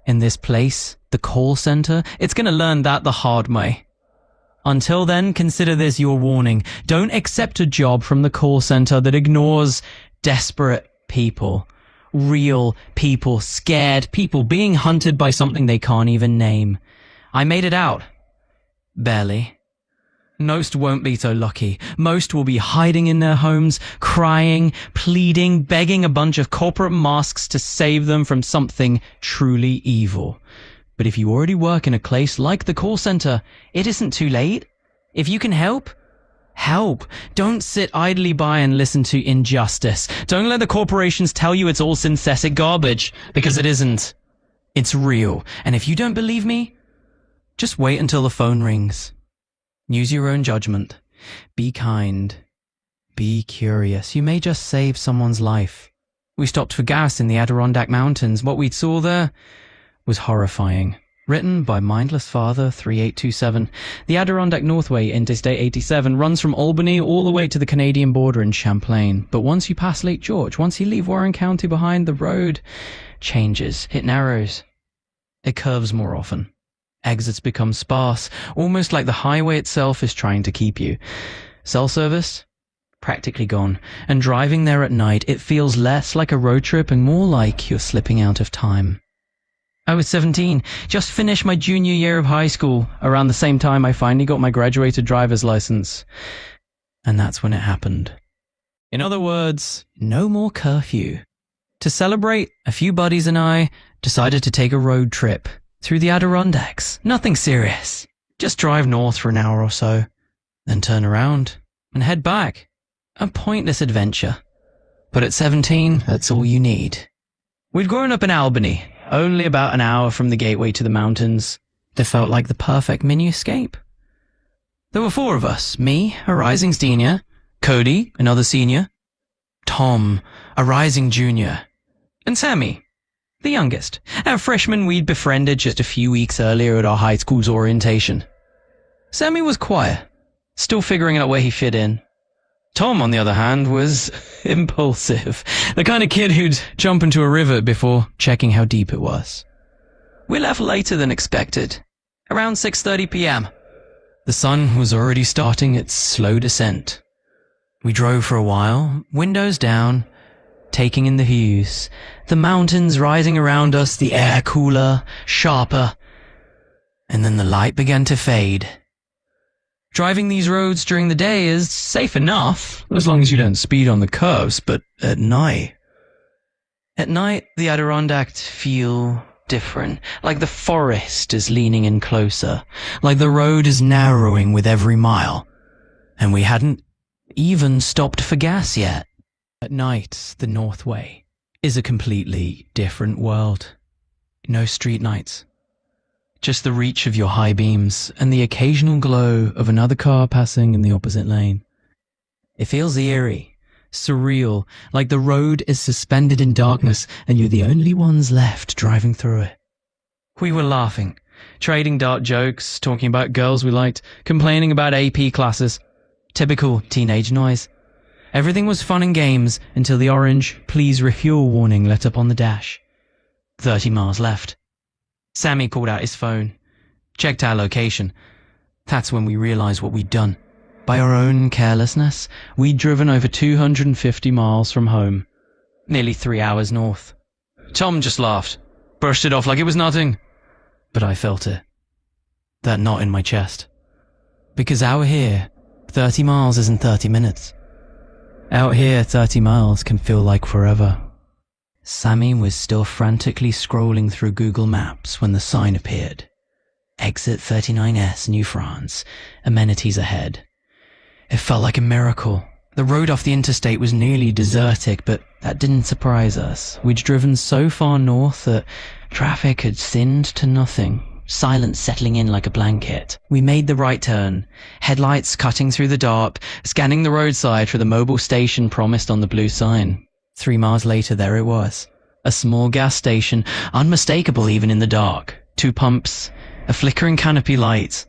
In this place, the call center, it's going to learn that the hard way. Until then, consider this your warning. Don't accept a job from the call center that ignores desperate people. Real people, scared people being hunted by something they can't even name. I made it out. Barely. Most won't be so lucky. Most will be hiding in their homes, crying, pleading, begging a bunch of corporate masks to save them from something truly evil. But if you already work in a place like the call center, it isn't too late. If you can help, help. Don't sit idly by and listen to injustice. Don't let the corporations tell you it's all synthetic garbage, because it isn't. It's real. And if you don't believe me, just wait until the phone rings. Use your own judgment. Be kind. Be curious. You may just save someone's life. We stopped for gas in the Adirondack Mountains. What we saw there was horrifying. Written by Mindless Father 3827. The Adirondack Northway, Interstate 87, runs from Albany all the way to the Canadian border in Champlain. But once you pass Lake George, once you leave Warren County behind, the road changes. It narrows. It curves more often. Exits become sparse, almost like the highway itself is trying to keep you. Cell service? Practically gone. And driving there at night, it feels less like a road trip and more like you're slipping out of time. I was 17, just finished my junior year of high school, around the same time I finally got my graduated driver's license. And that's when it happened. In other words, no more curfew. To celebrate, a few buddies and I decided to take a road trip through the Adirondacks. Nothing serious. Just drive north for an hour or so, then turn around and head back. A pointless adventure. But at 17, that's all you need. We'd grown up in Albany, only about an hour from the gateway to the mountains. That felt like the perfect mini escape. There were 4 of us, me, a rising senior, Cody, another senior, Tom, a rising junior, and Sammy, the youngest, a freshman we'd befriended just a few weeks earlier at our high school's orientation. Sammy was quiet, still figuring out where he fit in. Tom, on the other hand, was impulsive, the kind of kid who'd jump into a river before checking how deep it was. We left later than expected, around 6:30 p.m. The sun was already starting its slow descent. We drove for a while, windows down, taking in the views, the mountains rising around us, the air cooler, sharper, and then the light began to fade. Driving these roads during the day is safe enough, as long as you don't speed on the curves, but at night, the Adirondacks feel different, like the forest is leaning in closer, like the road is narrowing with every mile, and we hadn't even stopped for gas yet. At night, the Northway is a completely different world. No street lights. Just the reach of your high beams and the occasional glow of another car passing in the opposite lane. It feels eerie, surreal, like the road is suspended in darkness and you're the only ones left driving through it. We were laughing, trading dark jokes, talking about girls we liked, complaining about AP classes. Typical teenage noise. Everything was fun and games until the orange "Please refuel" warning lit up on the dash. 30 miles left. Sammy called out his phone, checked our location. That's when we realized what we'd done. By our own carelessness, we'd driven over 250 miles from home, nearly 3 hours north. Tom just laughed, brushed it off like it was nothing. But I felt it. That knot in my chest. Because out here, 30 miles isn't 30 minutes. Out here, 30 miles can feel like forever. Sammy was still frantically scrolling through Google Maps when the sign appeared. Exit 39S, New France. Amenities ahead. It felt like a miracle. The road off the interstate was nearly desertic, but that didn't surprise us. We'd driven so far north that traffic had thinned to nothing, silence settling in like a blanket. We made the right turn, headlights cutting through the dark, scanning the roadside for the mobile station promised on the blue sign. 3 miles later, there it was. A small gas station, unmistakable even in the dark. 2 pumps, a flickering canopy light,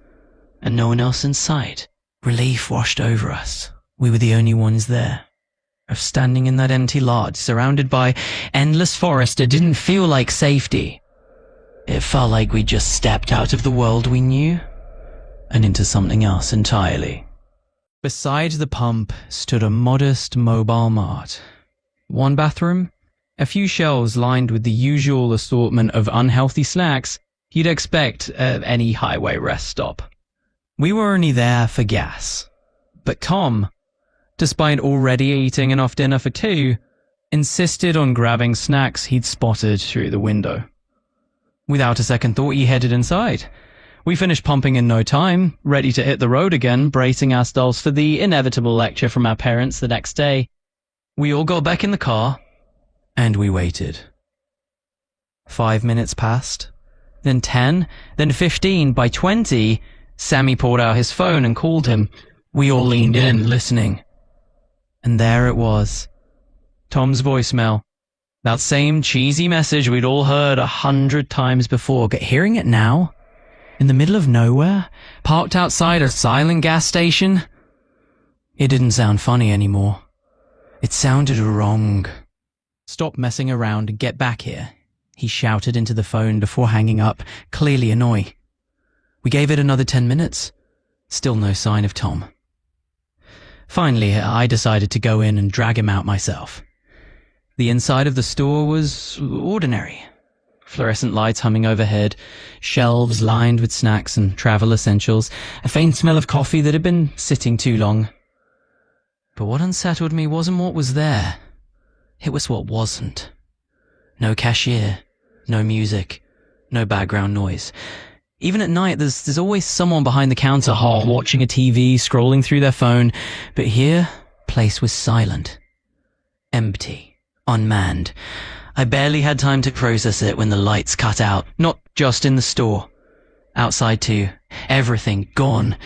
and no one else in sight. Relief washed over us. We were the only ones there. Standing in that empty lot, surrounded by endless forest, it didn't feel like safety. It felt like we'd just stepped out of the world we knew and into something else entirely. Beside the pump stood a modest mobile mart. 1 bathroom, a few shelves lined with the usual assortment of unhealthy snacks you'd expect at any highway rest stop. We were only there for gas, but Tom, despite already eating enough dinner for 2, insisted on grabbing snacks he'd spotted through the window. Without a second thought, he headed inside. We finished pumping in no time, ready to hit the road again, bracing ourselves for the inevitable lecture from our parents the next day. We all got back in the car, and we waited. 5 minutes passed, then 10, then 15. By 20, Sammy pulled out his phone and called him. We all leaned in, listening. And there it was. Tom's voicemail. That same cheesy message we'd all heard 100 times before. But hearing it now, in the middle of nowhere, parked outside a silent gas station, it didn't sound funny anymore. It sounded wrong. Stop messing around and get back here, he shouted into the phone before hanging up, clearly annoyed. We gave it another 10 minutes. Still no sign of Tom. Finally, I decided to go in and drag him out myself. The inside of the store was ordinary. Fluorescent lights humming overhead, shelves lined with snacks and travel essentials, a faint smell of coffee that had been sitting too long. But what unsettled me wasn't what was there. It was what wasn't. No cashier, no music, no background noise. Even at night, there's always someone behind the counter watching a TV, scrolling through their phone. But here, place was silent. Empty. Unmanned. I barely had time to process it when the lights cut out. Not just in the store. Outside too. Everything gone.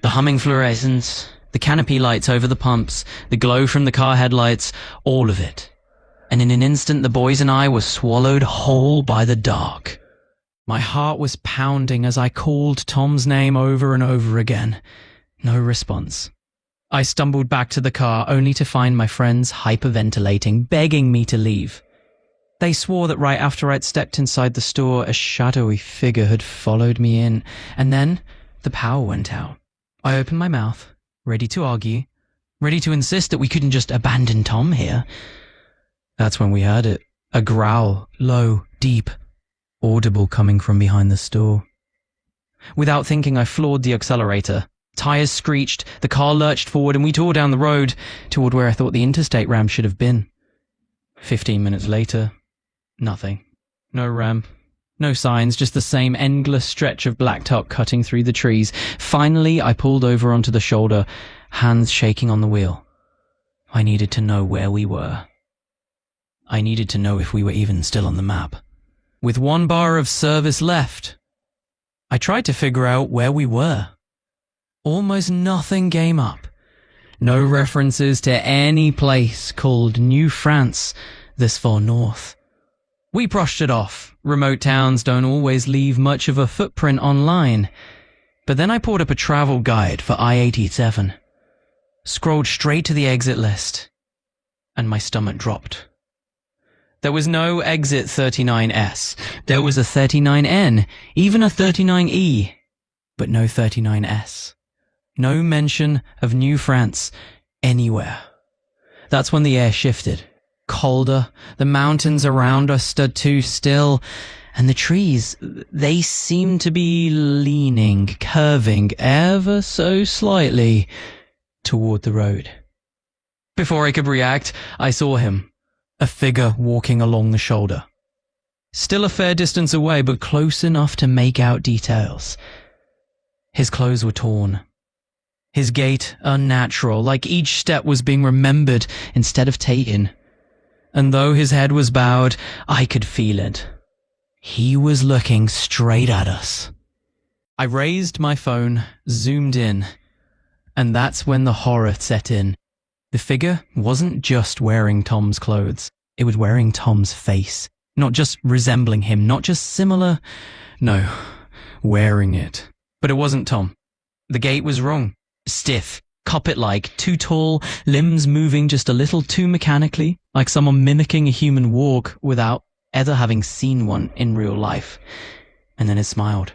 The humming fluorescents, the canopy lights over the pumps, the glow from the car headlights, all of it. And in an instant, the boys and I were swallowed whole by the dark. My heart was pounding as I called Tom's name over and over again. No response. I stumbled back to the car only to find my friends hyperventilating, begging me to leave. They swore that right after I'd stepped inside the store, a shadowy figure had followed me in, and then the power went out. I opened my mouth, ready to argue, ready to insist that we couldn't just abandon Tom here. That's when we heard it. A growl, low, deep, audible coming from behind the store. Without thinking, I floored the accelerator. Tires screeched, the car lurched forward, and we tore down the road toward where I thought the interstate ramp should have been. 15 minutes later, nothing. No ramp, no signs, just the same endless stretch of blacktop cutting through the trees. Finally, I pulled over onto the shoulder, hands shaking on the wheel. I needed to know where we were. I needed to know if we were even still on the map. With 1 bar of service left, I tried to figure out where we were. Almost nothing came up. No references to any place called New France this far north. We brushed it off. Remote towns don't always leave much of a footprint online. But then I pulled up a travel guide for I-87, scrolled straight to the exit list, and my stomach dropped. There was no exit 39S. There was a 39N, even a 39E, but no 39S. No mention of New France anywhere. That's when the air shifted. Colder, the mountains around us stood too still, and the trees, they seemed to be leaning, curving ever so slightly toward the road. Before I could react, I saw him. A figure walking along the shoulder. Still a fair distance away, but close enough to make out details. His clothes were torn. His gait unnatural, like each step was being remembered instead of taken. And though his head was bowed, I could feel it. He was looking straight at us. I raised my phone, zoomed in, and that's when the horror set in. The figure wasn't just wearing Tom's clothes, it was wearing Tom's face. Not just resembling him, not just similar, no, wearing it. But it wasn't Tom. The gait was wrong. Stiff, coppet-like, too tall, limbs moving just a little too mechanically, like someone mimicking a human walk without ever having seen one in real life. And then it smiled.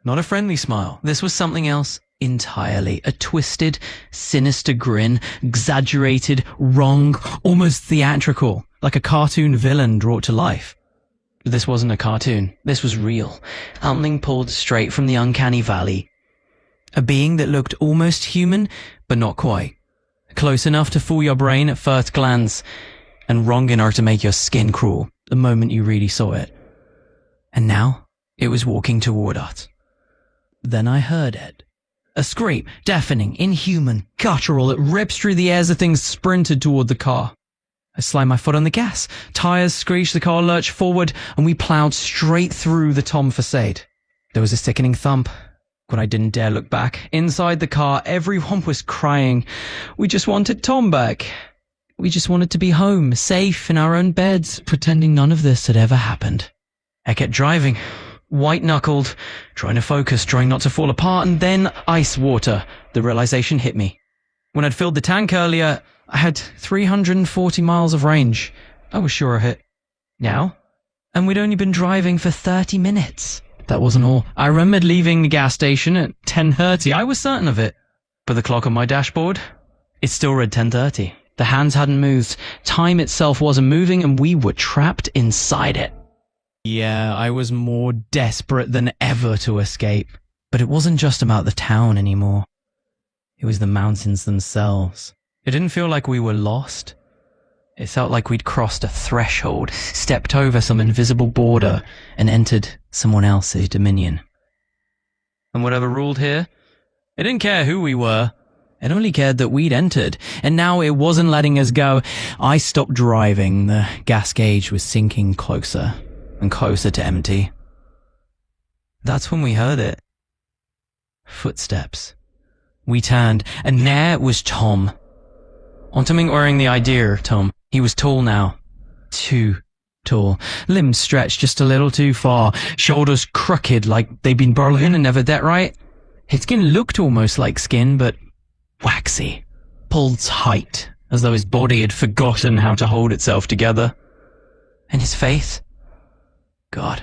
Not a friendly smile. This was something else entirely. A twisted, sinister grin, exaggerated, wrong, almost theatrical, like a cartoon villain brought to life. But this wasn't a cartoon. This was real. Something pulled straight from the uncanny valley. A being that looked almost human, but not quite. Close enough to fool your brain at first glance, and wrong enough to make your skin crawl the moment you really saw it. And now, it was walking toward us. Then I heard it. A scream, deafening, inhuman, guttural, that rips through the air as the thing sprinted toward the car. I slammed my foot on the gas. Tires screeched, the car lurched forward, and we plowed straight through the Tom facade. There was a sickening thump. When I didn't dare look back, inside the car, everyone was crying. We just wanted Tom back. We just wanted to be home, safe in our own beds, pretending none of this had ever happened. I kept driving, white-knuckled, trying to focus, trying not to fall apart, and then ice water. The realization hit me. When I'd filled the tank earlier, I had 340 miles of range. I was sure of it. Now? And we'd only been driving for 30 minutes. That wasn't all. I remembered leaving the gas station at 10:30. I was certain of it. But the clock on my dashboard, it still read 10:30. The hands hadn't moved. Time itself wasn't moving, and we were trapped inside it. Yeah, I was more desperate than ever to escape. But it wasn't just about the town anymore. It was the mountains themselves. It didn't feel like we were lost. It felt like we'd crossed a threshold, stepped over some invisible border, and entered someone else's dominion. And whatever ruled here, it didn't care who we were. It only cared that we'd entered, and now it wasn't letting us go. I stopped driving. The gas gauge was sinking closer and closer to empty. That's when we heard it. Footsteps. We turned, and there was Tom. On something wearing the idea of Tom. He was tall now. Too tall. Limbs stretched just a little too far. Shoulders crooked like they'd been burling and never that right. His skin looked almost like skin, but waxy. Pulled tight, as though his body had forgotten how to hold itself together. And his face? God,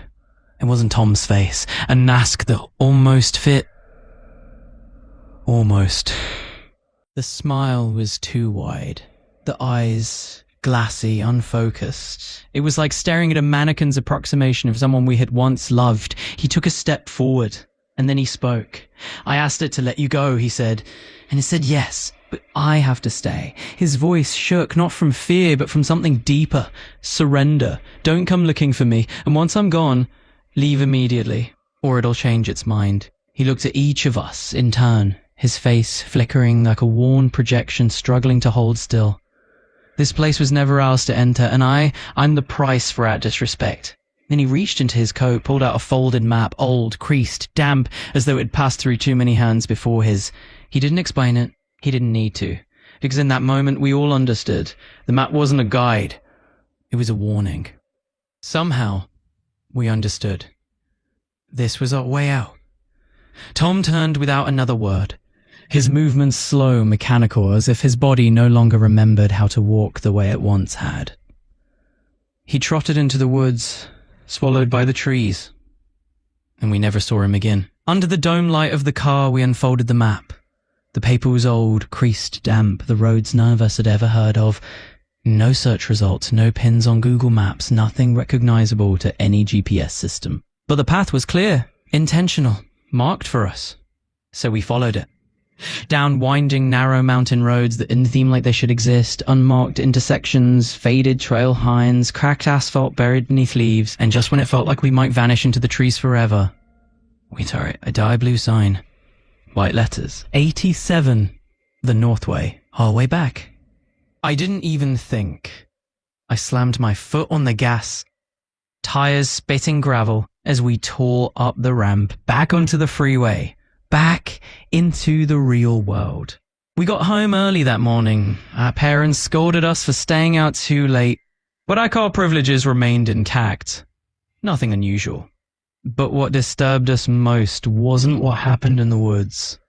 it wasn't Tom's face. A mask that almost fit. Almost. The smile was too wide. The eyes glassy, unfocused. It was like staring at a mannequin's approximation of someone we had once loved. He took a step forward, and then he spoke. I asked it to let you go, he said, and it said yes, but I have to stay. His voice shook, not from fear, but from something deeper. Surrender. Don't come looking for me, and once I'm gone, leave immediately, or it'll change its mind. He looked at each of us in turn, his face flickering like a worn projection struggling to hold still. This place was never ours to enter, and I'm the price for our disrespect. Then he reached into his coat, pulled out a folded map, old, creased, damp, as though it had passed through too many hands before his. He didn't explain it. He didn't need to. Because in that moment, we all understood. The map wasn't a guide. It was a warning. Somehow, we understood. This was our way out. Tom turned without another word. His movements slow, mechanical, as if his body no longer remembered how to walk the way it once had. He trotted into the woods, swallowed by the trees, and we never saw him again. Under the dome light of the car, we unfolded the map. The paper was old, creased, damp, the roads none of us had ever heard of. No search results, no pins on Google Maps, nothing recognizable to any GPS system. But the path was clear, intentional, marked for us. So we followed it. Down winding, narrow mountain roads that didn't seem like they should exist, unmarked intersections, faded trail hinds, cracked asphalt buried beneath leaves, and just when it felt like we might vanish into the trees forever, we saw it, a dye blue sign. White letters. 87. The Northway. Our way back. I didn't even think. I slammed my foot on the gas, tires spitting gravel as we tore up the ramp, back onto the freeway, back into the real world. We got home early that morning. Our parents scolded us for staying out too late, but our car privileges remained intact. Nothing unusual. But what disturbed us most wasn't what happened in the woods.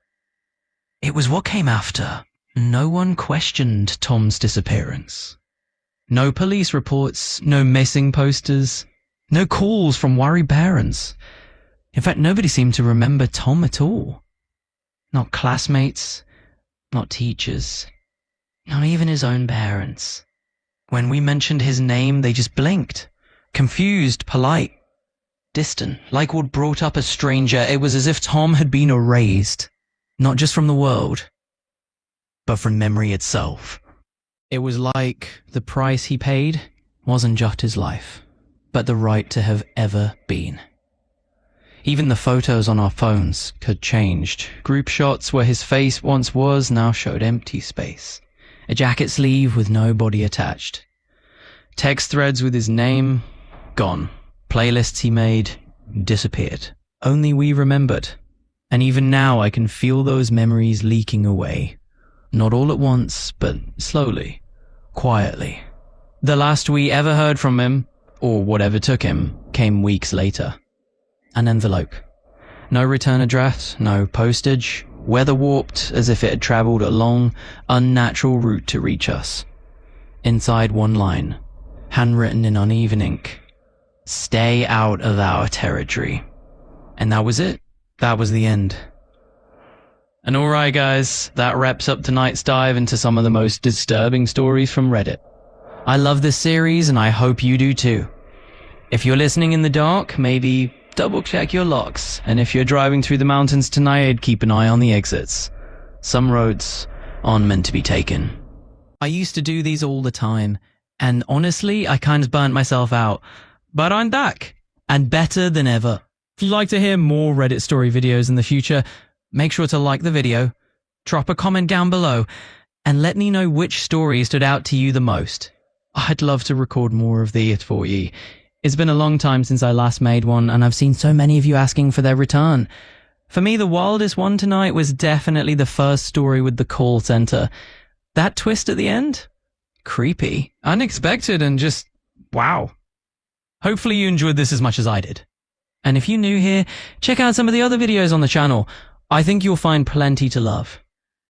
It was what came after. No one questioned Tom's disappearance. No police reports, no missing posters, no calls from worried parents. In fact, nobody seemed to remember Tom at all. Not classmates, not teachers, not even his own parents. When we mentioned his name, they just blinked, confused, polite, distant, like we'd brought up a stranger. It was as if Tom had been erased, not just from the world, but from memory itself. It was like the price he paid wasn't just his life, but the right to have ever been. Even the photos on our phones had changed. Group shots where his face once was now showed empty space. A jacket sleeve with no body attached. Text threads with his name, gone. Playlists he made, disappeared. Only we remembered. And even now I can feel those memories leaking away. Not all at once, but slowly, quietly. The last we ever heard from him, or whatever took him, came weeks later. An envelope. No return address, no postage, weather warped as if it had traveled a long, unnatural route to reach us. Inside one line, handwritten in uneven ink. Stay out of our territory. And that was it. That was the end. And alright guys, that wraps up tonight's dive into some of the most disturbing stories from Reddit. I love this series and I hope you do too. If you're listening in the dark, maybe double check your locks, and if you're driving through the mountains tonight, keep an eye on the exits. Some roads aren't meant to be taken. I used to do these all the time, and honestly, I kind of burnt myself out. But I'm back, and better than ever. If you'd like to hear more Reddit story videos in the future, make sure to like the video, drop a comment down below, and let me know which story stood out to you the most. I'd love to record more of these for you. It's been a long time since I last made one, and I've seen so many of you asking for their return. For me, the wildest one tonight was definitely the first story with the call center. That twist at the end? Creepy, unexpected, and just wow. Hopefully you enjoyed this as much as I did. And if you're new here, check out some of the other videos on the channel. I think you'll find plenty to love.